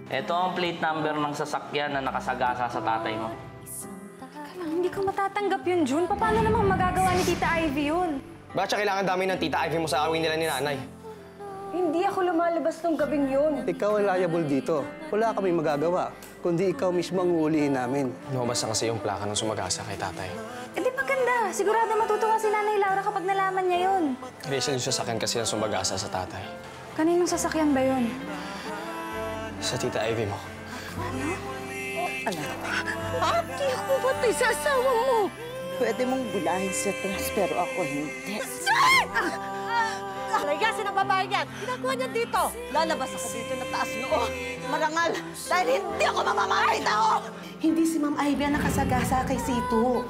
Ito ang plate number ng sasakyan na nakasagasa sa tatay mo. Hindi ko matatanggap yun, Jun. Paano namang magagawa ni Tita Ivy yun? Bakit siya kailangan dami ng Tita Ivy mo sa awin nila ni nanay? Hindi ako lumalabas nung gabing yun. Ikaw ang liable dito. Wala kami magagawa, kundi ikaw mismo ang uulihin namin. Lumabas na kasi yung plaka ng sumagasa kay tatay. Eh di maganda. Sigurado matutuwa si Nanay Laura kapag nalaman niya yun. Rachel, yung sasakyan kasi ng sumagasa sa tatay. Kaninong sasakyan ba yun? Sa Tita Ivy mo. Anak, ate ako batay sa asawa mo. Pwede mong bulahin si Atras, pero ako hindi. Layasin ang babae niyan. Ginagawa niya dito. Lalabas ako dito na taas noo. Marangal, dahil hindi ako mamamatay tao. Hindi si Ma'am Ivy ang nakasagasa kay Sito.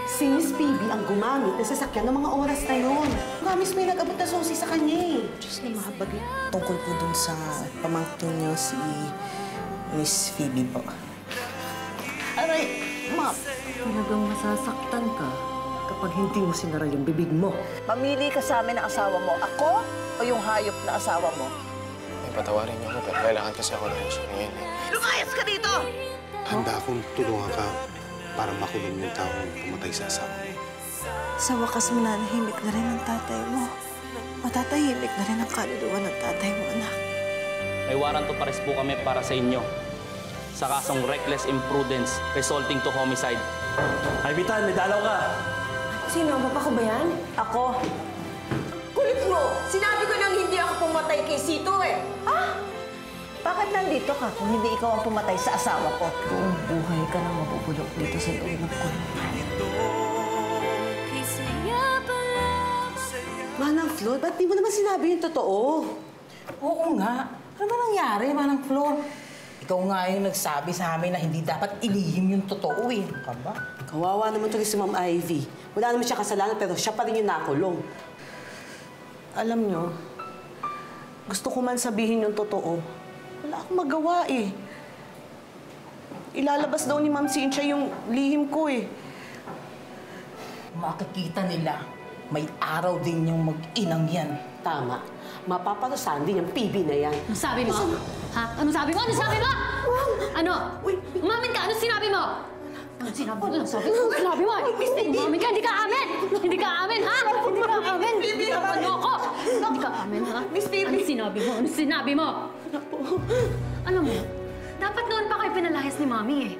Si Miss Phoebe ang gumamit ng sasakyan ng mga oras na yun. Nga mismo yung nag-abot na susi sa kanya eh. Diyos na mahabag tungkol po dun sa pamangkin niyo si Miss Phoebe po. Aray, Ma'am. Talagang masasaktan ka kapag hindi mo sinara yung bibig mo. Mamili ka sa amin ng asawa mo. Ako o yung hayop na asawa mo? May patawarin niyo ako, pero kailangan kasi ako ng action ngayon eh. Lumayas ka dito! Handa akong tulungan ka para makulong yung taong pumatay sa asawa mo. Sa wakas mananahimik na rin ang tatay mo. Matatahimik na rin ang kaluluwa ng tatay mo, anak. May warrant of arrest po kami para sa inyo sa kasong reckless imprudence resulting to homicide. Ay, Vitan, may dalaw ka. Sino? Papa ko ba yan? Ako. Kulit mo! Sinabi ko nang hindi ako pumatay kay Sito eh. Ah? Bakit nandito ka kung hindi ikaw ang pumatay sa asawa ko? Buong buhay ka nang mabubulok dito sa loob ng kulungan. Manang Flo, ba't di mo naman sinabi yung totoo? Oo nga. Ano ba nangyari, Manang Flo? Ikaw nga yung nagsabi sa amin na hindi dapat ilihim yung totoo eh. Ano ka ba? Kawawa naman tuloy si Ma'am Ivy. Wala naman siya kasalanan pero siya pa rin yung nakulong. Alam nyo, gusto ko man sabihin yung totoo. Wala akong magawa eh. Ilalabas daw ni Ma'am Cynthia yung lihim ko eh. Makikita nila, may araw din yung mag-inang yan. Tama. Mapaparusahan din yung PB na yan. Ano sabi mo? Ha? Ano sabi mo? Ano sabi mo? Ano? Umamin ka? Ano sinabi mo? Ano sinabi mo? Ano sabi mo? Ano sinabi mo? Umamin ka? Hindi ka amin! Hindi ka amin, ha? Hindi ka amin! Hindi ka ano ako! Hindi ka amin, ha? Miss Phoebe! Ano sinabi mo? Ano sinabi mo? Alam mo, dapat noon pa kayo pinalayas ni Mami eh.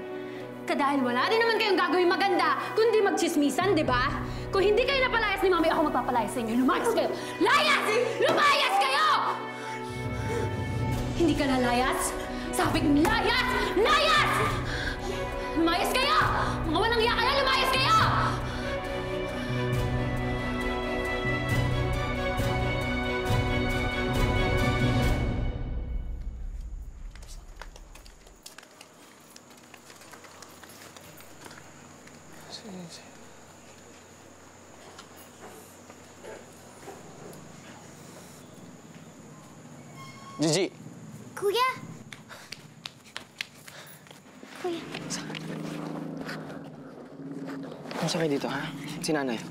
Dahil wala din naman kayong gagawin maganda, kundi magchismisan, di ba? Kung hindi kayo napalayas ni Mami, ako magpapalayas sa inyo. Lumayas kayo! Layas! Lumayas kayo! Hindi ka nalayas? Sabi kong layas! Layas! Lumayas kayo! Mga walang iya kayo, lumayas kayo! Gigi! Kuya! Kuya. Ano sakay dito, ha? Si nanay.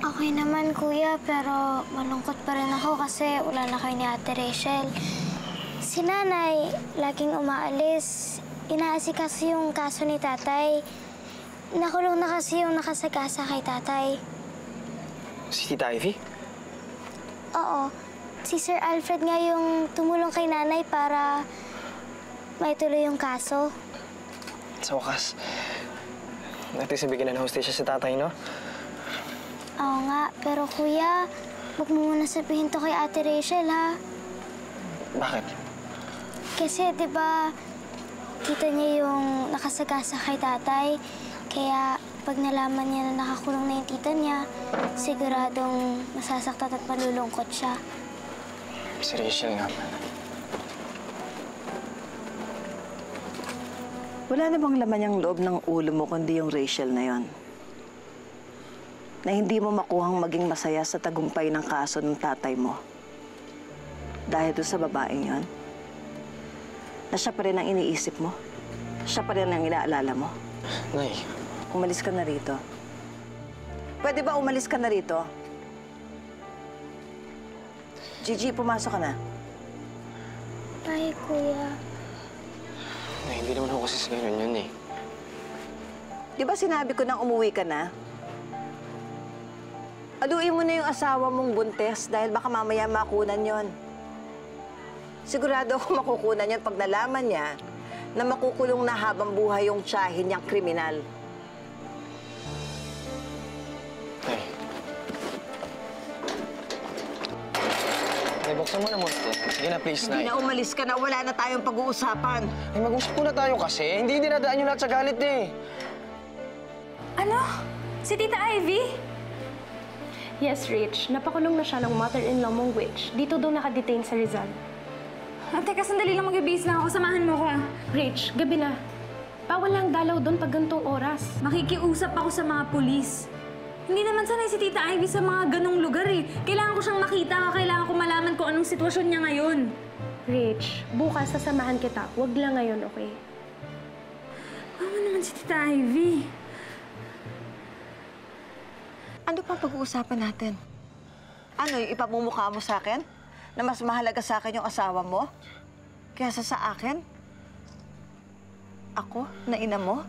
Okay naman, Kuya, pero malungkot pa rin ako kasi wala na kayo ni Ate Rachel. Si Nanay, laging umaalis. Inaasikaso yung kaso ni Tatay. Nakulong na kasi yung nakasagasa kay Tatay. Si Tita Ivy? Oo. Si Sir Alfred nga yung tumulong kay Nanay para maituloy yung kaso. Sa wakas, natin sabigyan na hostage sa tatay, no? Oo nga, pero Kuya, huwag mo muna sabihin to kay Ate Rachel, ha? Bakit? Kasi, di ba, kita niya yung nakasagasa kay Tatay. Kaya, pag nalaman niya na nakakulong na yung tita niya, siguradong masasaktan at malulungkot siya. Si Rachel nga pala. Wala namang laman yung loob ng ulo mo kundi yung Rachel na yon. Na hindi mo makuhang maging masaya sa tagumpay ng kaso ng tatay mo. Dahil doon sa babaeng yon, na siya pa rin ang iniisip mo. Siya pa rin ang inaalala mo. Nay. Umalis ka na rito. Pwede ba umalis ka na rito? Gigi, pumasok ka na. Ay, Kuya. Nay, hindi naman ako kasi sa ganun yun eh. Di ba sinabi ko nang umuwi ka na? Aluin mo na yung asawa mong buntes dahil baka mamaya makunan yon. Sigurado ako makukunan yon pag nalaman niya na makukulong na habang buhay yung tiyahin niyang kriminal. Nay. Nay, buksan mo na muna to. Sige na, please, Nay. Hindi na umalis ka na, wala na tayong pag-uusapan. Ay, mag-usap muna tayo kasi. Hindi dinadaan yung lahat sa galit eh. Ano? Si Tita Ivy? Yes, Rich. Napakulong na siya ng mother-in-law mong witch. Dito daw nakadetain sa Rizal. Teka, sandali lang, mag-base lang ako. Samahan mo ko, ah. Rich, gabi na. Bawal lang dalaw doon pag gantong oras. Makikiusap ako sa mga pulis. Hindi naman sanay si Tita Ivy sa mga ganong lugar eh. Kailangan ko siyang makita, kailangan ko malaman kung anong sitwasyon niya ngayon. Rich, bukas sasamahan kita. Huwag lang ngayon, okay? Mama naman si Tita Ivy. Ano pang pag-uusapan natin? Ano, yung ipamumukha mo sa akin? Na mas mahalaga sa akin yung asawa mo? Kaysa sa akin? Ako, na ina mo?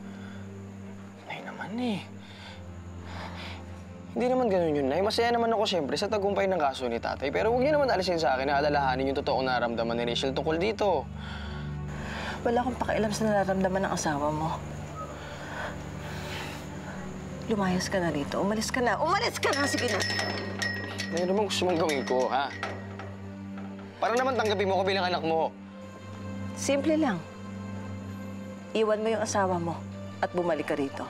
Nay naman eh. Hindi naman ganun yun, Nay. Masaya naman ako siyempre sa tagumpay ng kaso ni tatay. Pero huwag niyo naman alisin sa akin na alalahanin yung totoong naramdaman ni Rachel tungkol dito. Wala akong pakialam sa nararamdaman ng asawa mo. Lumayas ka na rito. Umalis ka na. Umalis ka na! Sige na. Ano naman gusto mong gawin ko, ha? Para naman tanggapin mo ko bilang anak mo. Simple lang. Iwan mo yung asawa mo at bumalik ka rito.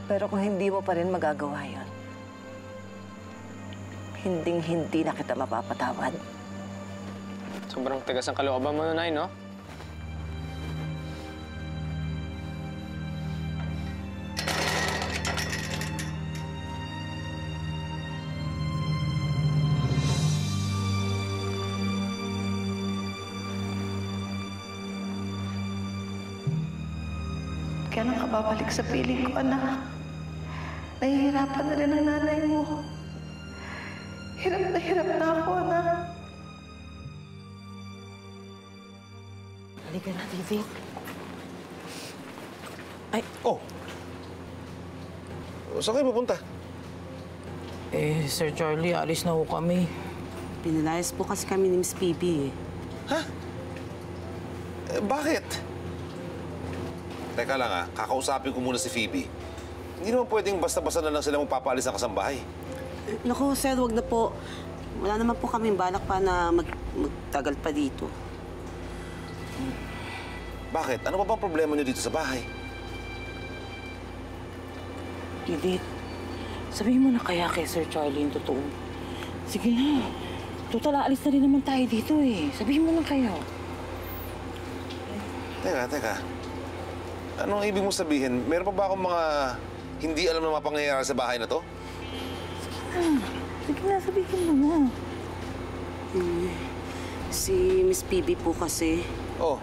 Pero kung hindi mo pa rin magagawa yun, hinding-hindi na kita mapapatawad. Sobrang tigas ang kalooban mo, Nay, no? Kailan ka babalik sa piling ko, anak? Nahihirapan na rin ang nanay mo. Hirap na ako, anak. Halika na, David. Ay, oh! Saan kayo pupunta? Eh, Sir Charlie, alis na ho kami. Pinalayas po kasi kami ni Miss Phoebe eh. Ha? Bakit? Teka lang kakausapin ko muna si Phoebe. Hindi naman pwedeng basta-basta na lang sila magpapaalis ng kasambahay. Naku, sir, wag na po. Wala naman po kami balak pa na magtagal pa dito. Bakit? Ano ba bang problema niyo dito sa bahay? Edith, sabihin mo na kaya kay Sir Charlie yung totoo. Sige na. Total, aalis na rin naman tayo dito eh. Sabihin mo na kayo. Teka. Anong ibig mong sabihin? Meron pa ba akong mga hindi alam na mga pangyayari sa bahay na to? Sige na, sabihin mo na. Si Miss Phoebe po kasi. Oh.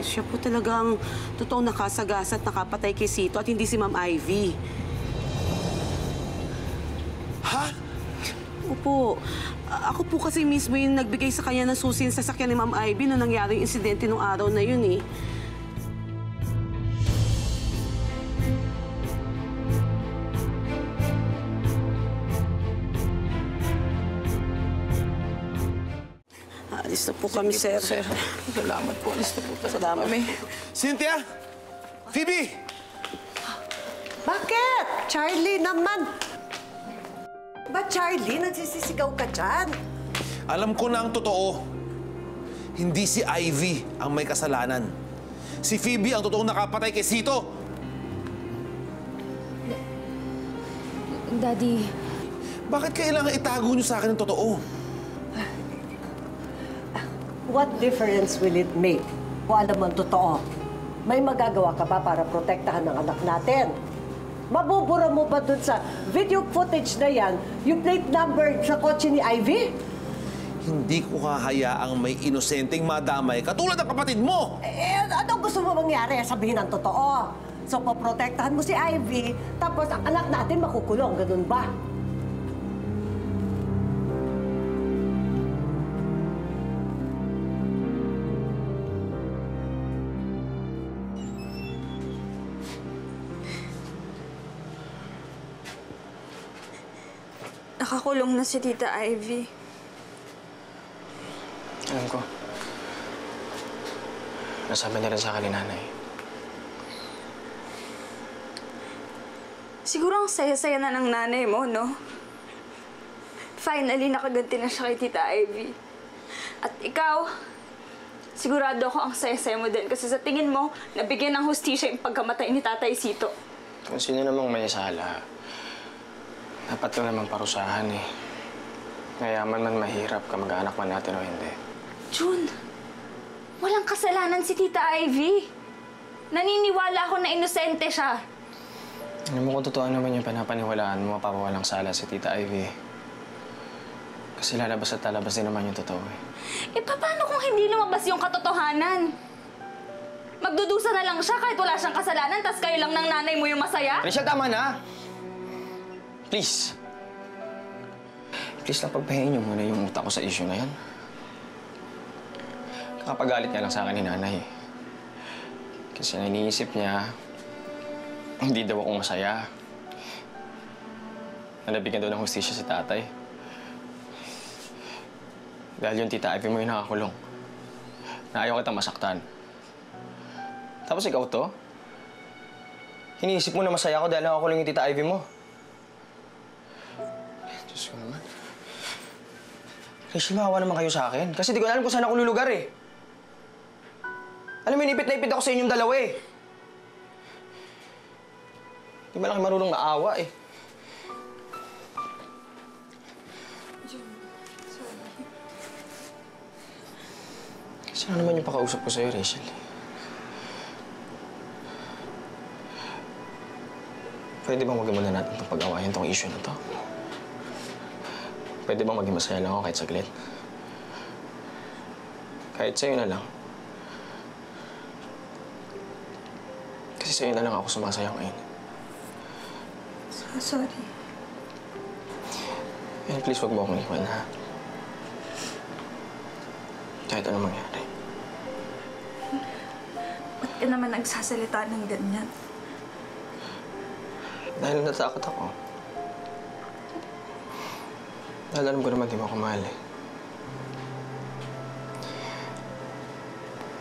Siya po talagang totoong nakasagasa at nakapatay kay Sito at hindi si Ma'am Ivy. Ha? Opo. Ako po kasi mismo yung nagbigay sa kanya ng susi sa sasakyan ni Ma'am Ivy nung nangyari yung insidente nung araw na yun eh. Alis na po kami, sir. Salamat po. Alis na po Salamat. kami. Cynthia! Phoebe! Bakit? Charlie naman! Ba, Charlie? Nagsisisigaw ka dyan? Alam ko na ang totoo. Hindi si Ivy ang may kasalanan. Si Phoebe ang totoong nakapatay kay Sito. Daddy. Bakit kailangan itago niyo sa akin ang totoo? What difference will it make kung alam mo ang totoo? May magagawa ka ba para protektahan ng anak natin? Mabubura mo ba dun sa video footage na yan, yung plate number sa kotse ni Ivy? Hindi ko hahayaang may inosenteng madamay katulad ng kapatid mo! Anong gusto mo mangyari? Sabihin ang totoo. So, poprotektahan mo si Ivy, tapos ang anak natin makukulong. Ganun ba? nakakulong na si Tita Ivy. Alam ko. Nasabi na rin sa akin ni Nanay. Siguro ang saya-saya na ng nanay mo, no? Finally, nakaganti na siya kay Tita Ivy. At ikaw, sigurado ako ang saya-saya mo din kasi sa tingin mo, nabigyan ng hustisya yung pagkamatay ni Tatay Sito. Kung sino namang may sala, dapat ko namang parusahan eh. Mayaman man mahirap, kamag-anak man natin o hindi. Jun, walang kasalanan si Tita Ivy. Naniniwala ako na inosente siya. Alam mo kung totoo naman yung panapaniwalaan mo, mapapawalang sala si Tita Ivy. Kasi lalabas at lalabas din naman yung totoo eh. Eh, paano kung hindi lumabas yung katotohanan? Magdudusa na lang siya kahit wala siyang kasalanan, tas kayo lang ng nanay mo yung masaya? Rachel, tama na! Please. Please lang pagpahingi niyo muna yung utak ko sa issue na yan. Kakapagalit niya lang sa akin ni Nanay. Kasi iniisip niya, hindi daw ako masaya. Nalabigyan daw ng hustisya si Tatay. Dahil yung Tita Ivy mo yung nakakulong. Na ayaw kitang masaktan. Tapos ikaw to? Iniisip mo na masaya ako dahil nakakulong yung Tita Ivy mo. Diyos ko naman. Rachel, maawa naman kayo sa akin. Kasi di ko alam kung saan ako lulugar eh. Alam mo, inipit na ipit ako sa inyong dalawa eh. Di ba lang kayo marunong maawa eh. Sino naman yung pakausap ko sa'yo, Rachel? Pwede bang maging muna natin itong pag-awayan itong issue na to? Pwede bang maging masaya lang ako kahit saglit? Kahit sa'yo na lang. Kasi sa'yo na lang ako sumasaya ngayon. Sorry. And please, wag mo akong iwan, ha? Kahit anong mangyari. Ba't ka naman nagsasalita ng ganyan? Dahil natakot ako. Dahil alam ko naman di mo ako mahal eh.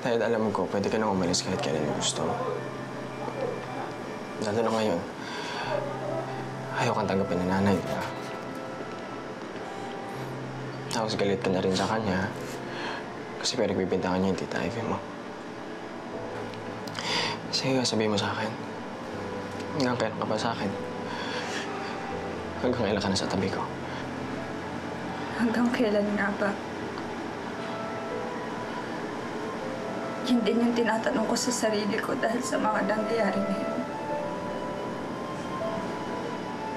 Dahil alam ko, pwede ka nang umalis kahit kailan mo gusto. Lalo na ngayon, ayaw kang tanggapin ng nanay, di ba? Tapos galit ka na rin sa kanya kasi pinagbibintangan niya yung Tita Ivy mo. Sige, sabihin mo sa akin. Hanggang kailan ka ba sa akin? Hanggang kailan ka na sa tabi ko? Hanggang kailan nga ba? Yun din yung tinatanong ko sa sarili ko dahil sa mga nangyayari ngayon.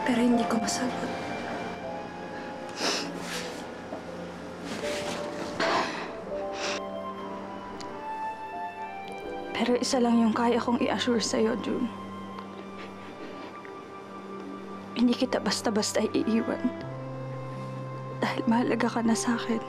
Pero hindi ko masagot. Pero isa lang yung kaya kong i-assure sa'yo, June. Hindi kita basta-basta iiwan. Dahil mahalaga ka na sa akin.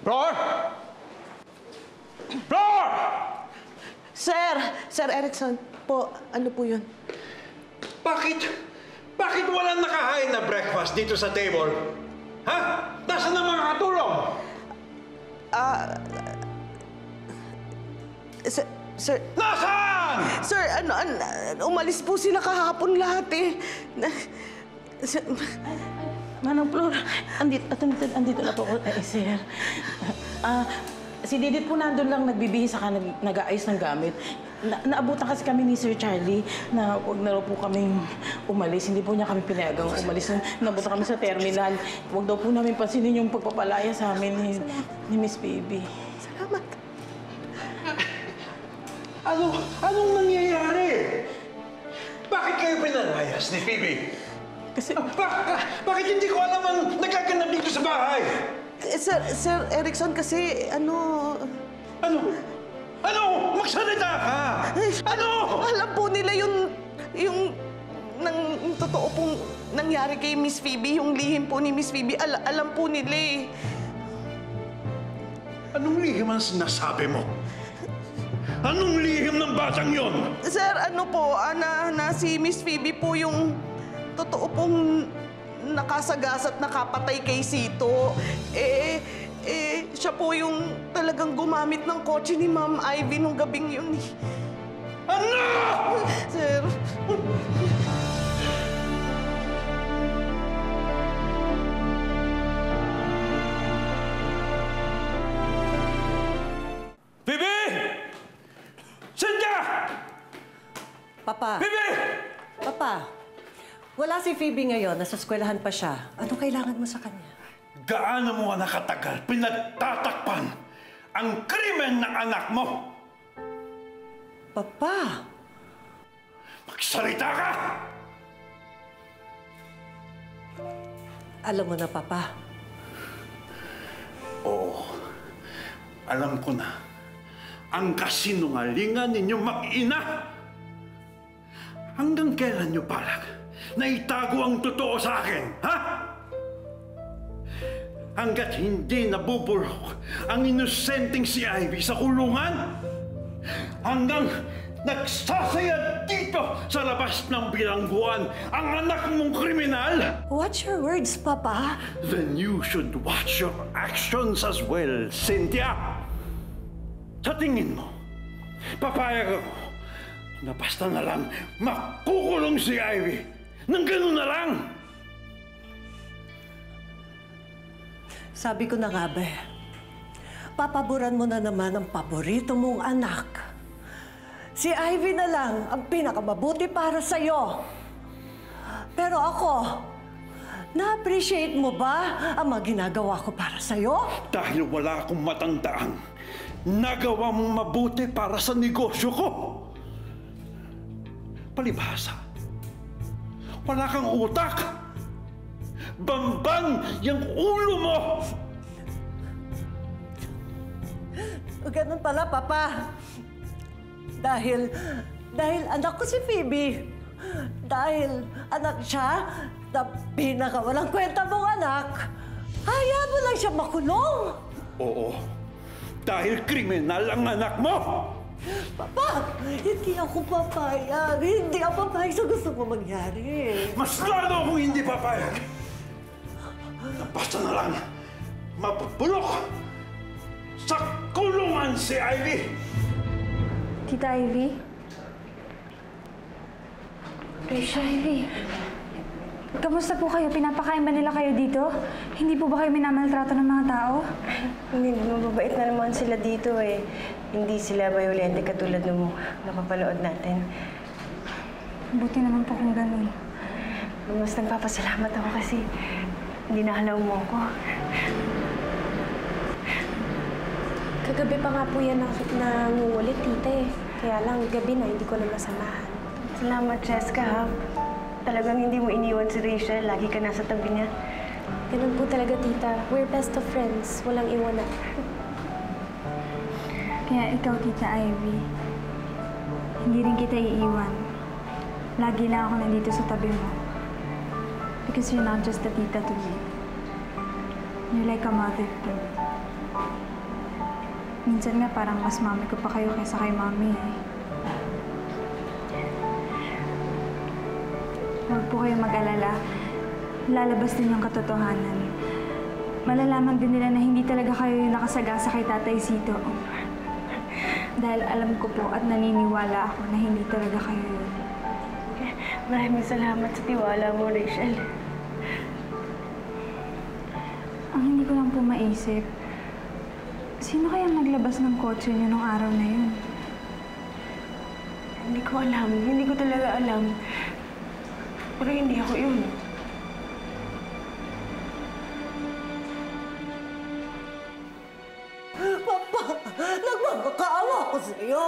Flor! Flor! Sir Erickson po, ano po yun? Bakit walang nakahain na breakfast dito sa table? Ha? Nasaan ang mga katulong? Sir... Nasaan? Sir, umalis po sila kahapon lahat eh. Manang Flor, andito na po ako, sir. Si Didit po nandun lang nagbibihis saka nag-aayos ng gamit. Naabutan kasi kami ni Sir Charlie na huwag na raw po kaming umalis. Hindi po niya kami pinayagang umalis. Naabutan kami sa terminal. Huwag daw po namin pansinin yung pagpapalaya sa amin ni Miss Baby. Salamat. Anong nangyayari? Bakit kayo pinalayas ni Phoebe? Kasi... Bakit hindi ko alam ang nagaganap dito sa bahay? Sir Erickson, kasi Ano? Magsalita ka! Ano? Alam po nila totoo pong nangyari kay Miss Phoebe, yung lihim po ni Miss Phoebe, alam po nila eh. Anong lihim ang sinasabi mo? Anong lihim ng batang yon? Sir, ano po, na si Miss Phoebe po yung totoo pong nakasagasat nakapatay kay Sito. Siya po yung talagang gumamit ng kotse ni Ma'am Ivy nung gabing yun eh. Ano? Sir. Phoebe! Cynthia! Papa. Phoebe! Papa, wala si Phoebe ngayon. Nasa eskwelahan pa siya. Ano kailangan mo sa kanya? Gaano mo nakatagal pinagtatakpan ang krimen ng anak mo? Papa! Magsalita ka! Alam mo na, Papa. Oo. Alam ko na. Ang kasinungalingan ninyong mag-ina. Hanggang kailan niyo balak na itago ang totoo sa akin, ha? Hanggat hindi nabubulok ang inosenteng si Ivy sa kulungan? Hanggang nagsasaya dito sa labas ng bilangguan ang anak mong kriminal? Watch your words, Papa. Then you should watch your actions as well, Cynthia. Sa tingin mo, papayag ako na basta na lang makukulong si Ivy. Nang gano'n na lang. Sabi ko na nga ba, papaboran mo na naman ang paborito mong anak. Si Ivy na lang ang pinakamabuti para sa'yo. Pero ako, na-appreciate mo ba ang mga ginagawa ko para sa'yo? Dahil wala akong matandaan, nagawa mong mabuti para sa negosyo ko. Palibhasa, wala kang utak. Bamban yung ulo mo! Ganun pala, Papa. Dahil anak ko si Phoebe. Dahil anak siya na pinakawalang kwenta mong anak. Hayaan mo lang siya makulong. Oo. Dahil kriminal ang anak mo! Papa, hindi ako papayag. Hindi ako papayag sa gusto mo mangyari. Mas lalo akong hindi papayag. Basta na lang mapupulok sa kulungan si Ivy. Tita Ivy? Risha, Ivy. Kamusta po kayo? Pinapakain ba nila kayo dito? Hindi po ba kayo minamaltrato ng mga tao? Hindi, mababait na naman sila dito eh. Hindi sila violente katulad nung napapanood natin. Buti naman po kung ganun. Mas nagpapasalamat ako kasi dinalaw mo ako. Kagabi pa nga po yan nangungulit, tita eh. Kaya lang, gabi na, hindi ko na masamahan. Salamat, Cheska, ha? Talagang hindi mo iniwan si Rachel. Lagi ka nasa tabi niya. Ganun po talaga, tita. We're best of friends. Walang iwanan. Kaya ikaw, Tita Ivy, hindi rin kita iiwan. Lagi lang ako nandito sa tabi mo. Because you're not just a tita to me. You're like a mother to me. Minsan nga parang mas mami ko pa kayo kaysa kay mami eh. Huwag po kayong mag-alala. Lalabas din yung katotohanan. Malalaman din nila na hindi talaga kayo yung nakasagasa kay Tatay Sito. Dahil alam ko po at naniniwala ako na hindi talaga kayo yun. Maraming salamat sa tiwala mo, Rachel. Ang hindi ko lang po maisip, sino kaya naglabas ng kotse niyo nung araw na yun? Hindi ko alam. Hindi ko talaga alam. Pero hindi ako yun. Papa, nagmamakaawa ko sa'yo.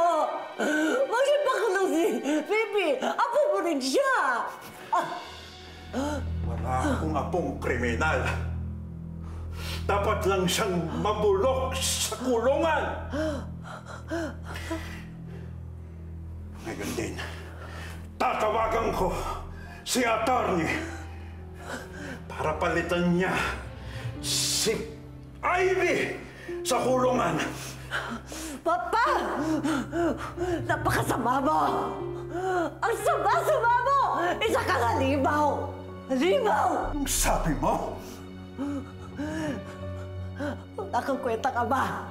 Bakit ba ka lang si Phoebe? Apo mo rin siya. Wala akong apong kriminal. Dapat lang siyang mabulok sa kulungan. Ngayon din, tatawagan ko si attorney para palitan niya si Ivy sa kulungan. Papa! Napakasama mo! Ang sama-sama mo! Isa kang halimaw! Halimaw! Ang sabi mo? Wala kang kwentang ama!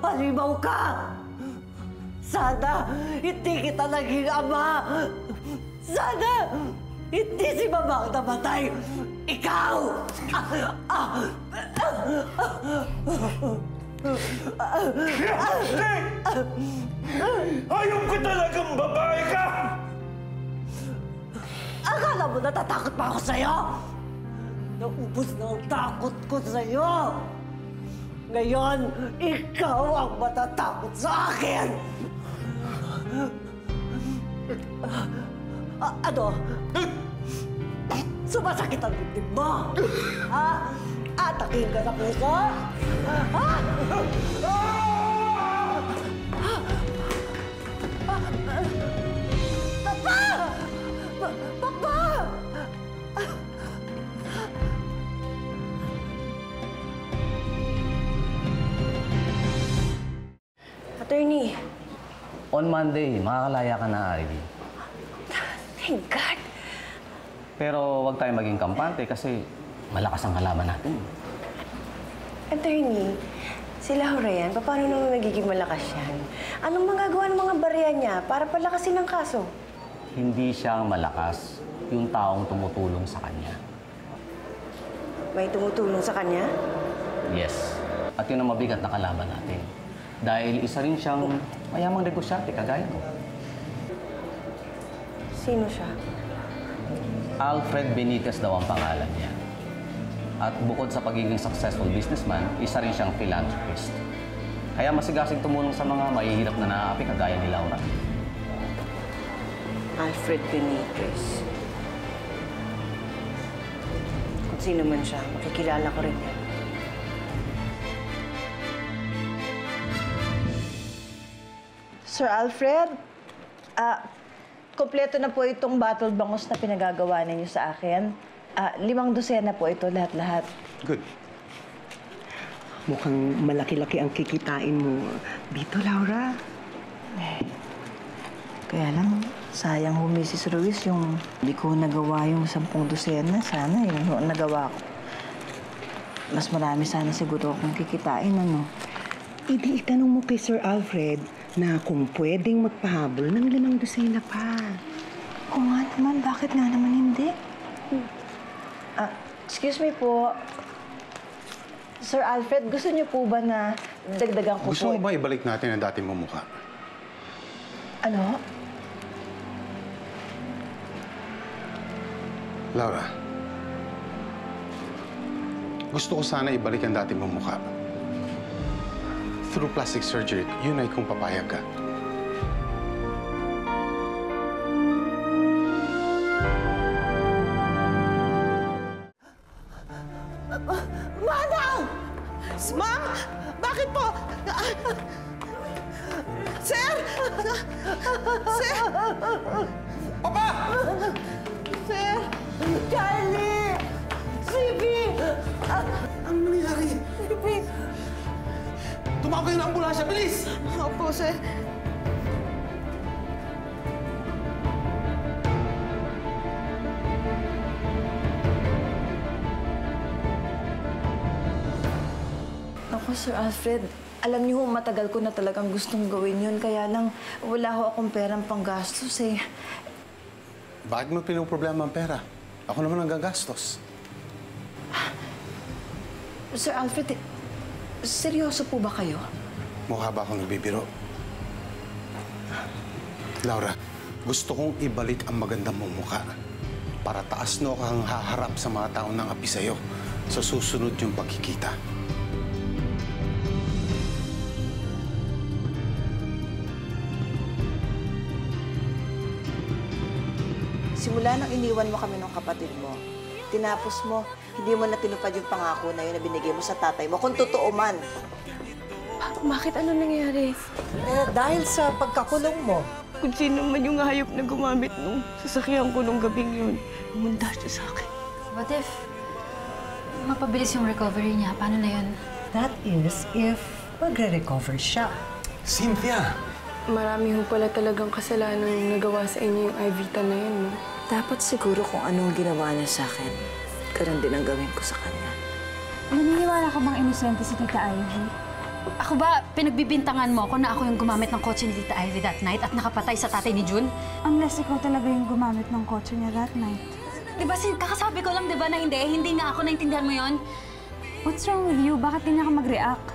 Halimaw ka! Sana hindi kita naging ama! Sana hindi si Mama ang namatay! Ikaw! Ayaw ko talagang babae ka! Akala mo natatakot pa ako sa'yo? Naubos na ang takot ko sa'yo! Ngayon, ikaw ang matatakot sa akin! Ano? Sumasakit ang dibdib mo? Ha? Atakin ka sa puso? Ha? Papa! Papa! Attorney. On Monday, makakalaya ka na, Ivy. Thank God. Pero huwag tayo maging kampante kasi malakas ang kalaban natin. Attorney, sila Horayan, paano naman magiging malakas yan? Anong magagawa ng mga barya niya para palakasin ang kaso? Hindi siya ang malakas, yung taong tumutulong sa kanya. May tumutulong sa kanya? Yes. At yun ang mabigat na kalaban natin. Dahil isa rin siyang mayamang negosyante, kagaya ko. Sino siya? Alfred Benitez daw ang pangalan niya. At bukod sa pagiging successful businessman, isa rin siyang philanthropist. Kaya masigasig tumulong sa mga mahihirap na naaapi kagaya ni Laura. Alfred Benitez. Kung sino man siya, makikilala ko rin yan. Sir Alfred, kompleto na po itong battle bangus na pinagagawa ninyo sa akin. 5 dosena po ito, lahat-lahat. Good. Mukhang malaki-laki ang kikitain mo dito, Laura. Kaya lang, sayang ho, Mrs. Ruiz, yung hindi ko nagawa yung 10 dosena. Sana yun nagawa ko. Mas marami sana siguro akong kikitain, ano? Hindi, itanong mo kay Sir Alfred na kung pwedeng magpahabol ng 5 dosena pa. Oo nga naman, bakit nga naman hindi? Excuse me po. Sir Alfred, gusto niyo po ba na dagdagan ko Gusto po? mo ba ibalik natin ang dating mong mukha? Ano? Laura, gusto ko sana ibalik ang dating mong mukha. Through plastic surgery, yun ay kung papayag ka. Manang! Ma'am! Bakit po? Sir! Sir! Papa! Sir! Charlie! Sibi! Ano nangyari? Sibi! Tumawag kayo ng ambulansya, bilis! Opo, sir. Ako, Sir Alfred, alam niyo ho, matagal ko na talagang gustong gawin yun. Kaya lang, wala ho akong perang panggastos eh. Bakit mo pinoproblema ang pera? Ako naman ang gagastos. Sir Alfred, seryoso po ba kayo? Mukha ba akong nagbibiro? Laura, gusto kong ibalik ang magandang mong mukha para taas no kang haharap sa mga taong nang api sa'yo sa susunod yung pagkikita. Simula nang iniwan mo kami ng kapatid mo, tinapos mo, hindi mo na tinupad yung pangako na yun na binigay mo sa tatay mo, kung totoo man. Bakit? Ano nangyari? Dahil sa pagkakulong mo, kung sino man yung hayop na gumamit nung sasakyan ko nung gabing yun. Umanda siya sa akin. What if mapabilis yung recovery niya? Paano na yun? That is if magre-recover siya. Cynthia! Marami ho pala talagang kasalanan yung nagawa sa inyo yung Ivita na yun, no? Dapat siguro kung anong ginawa niya sa akin, ganun din ang gawin ko sa kanya. Naniniwala ka bang inosente si Tita Ivy? Ako ba, pinagbibintangan mo ako na ako yung gumamit ng kotse ni Tita Ivy that night at nakapatay sa tatay ni June? Unless ikaw talaga yung gumamit ng kotse niya that night. Diba, kakasabi ko lang, diba, na hindi nga ako naintindihan mo yon? What's wrong with you? Bakit ganyan ka mag-react?